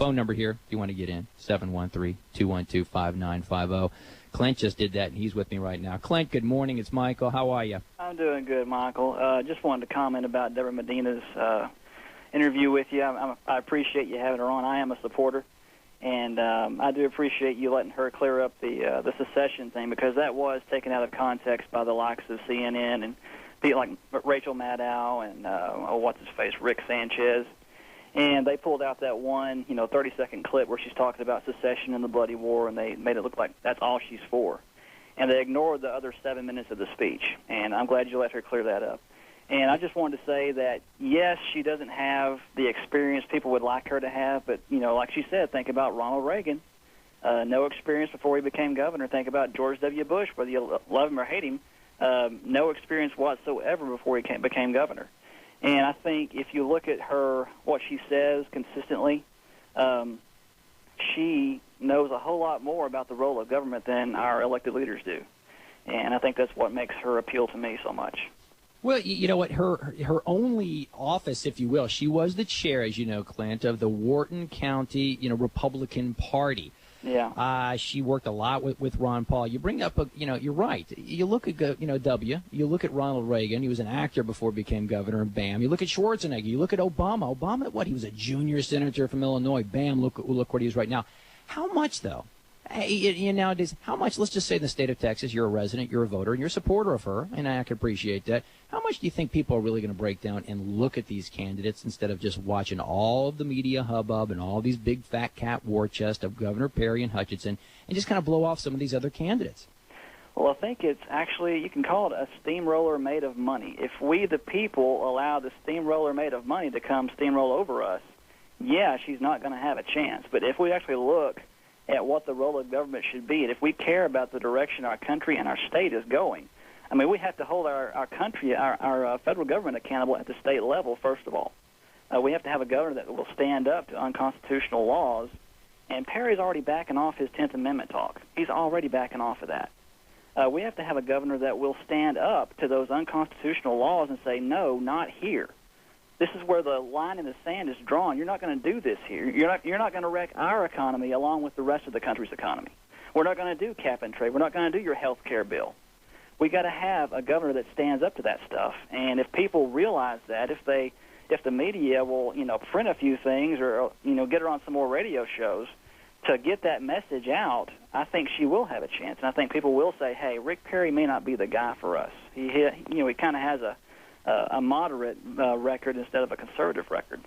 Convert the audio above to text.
phone number here, if you want to get in, 713-212-5950. Clint just did that, and he's with me right now. Clint, good morning. It's Michael. How are you? I'm doing good, Michael. Just wanted to comment about Debra Medina's interview with you. I appreciate you having her on. I am a supporter, and I do appreciate you letting her clear up the secession thing, because that was taken out of context by the likes of CNN and people like Rachel Maddow and what's-his-face, Rick Sanchez. And they pulled out that one, 30-second clip where she's talking about secession and the bloody war, and they made it look like that's all she's for. And they ignored the other 7 minutes of the speech. And I'm glad you let her clear that up. And I just wanted to say that, yes, she doesn't have the experience people would like her to have, but, like she said, think about Ronald Reagan. No experience before he became governor. Think about George W. Bush, whether you love him or hate him. No experience whatsoever before he became governor. And I think if you look at her, what she says consistently, she knows a whole lot more about the role of government than our elected leaders do. And I think that's what makes her appeal to me so much. Well, you know what, her only office, if you will, she was the chair, as you know, Clint, of the Wharton County, Republican Party. Yeah. She worked a lot with Ron Paul. You bring up, you're right. You look at, you look at Ronald Reagan. He was an actor before he became governor, and bam. You look at Schwarzenegger. You look at Obama. Obama, what? He was a junior senator from Illinois. Bam, look where he is right now. How much, though? Nowadays, how much, let's just say in the state of Texas, you're a resident, you're a voter, and you're a supporter of her, and I can appreciate that. How much do you think people are really going to break down and look at these candidates instead of just watching all of the media hubbub and all these big fat cat war chest of Governor Perry and Hutchison and just kind of blow off some of these other candidates? Well, I think it's actually, you can call it a steamroller made of money. If we, the people, allow the steamroller made of money to come steamroll over us, yeah, she's not going to have a chance. But if we actually look at what the role of government should be, and if we care about the direction our country and our state is going, I mean, we have to hold our country, our federal government accountable at the state level, first of all. We have to have a governor that will stand up to unconstitutional laws, and Perry's already backing off his 10th Amendment talk. He's already backing off of that. We have to have a governor that will stand up to those unconstitutional laws and say, no, not here. This is where the line in the sand is drawn. You're not going to do this here. You're not going to wreck our economy along with the rest of the country's economy. We're not going to do cap and trade. We're not going to do your health care bill. We got to have a governor that stands up to that stuff. And if people realize that, if the media will, print a few things or, get her on some more radio shows to get that message out, I think she will have a chance. And I think people will say, hey, Rick Perry may not be the guy for us. He kind of has a moderate record instead of a conservative record.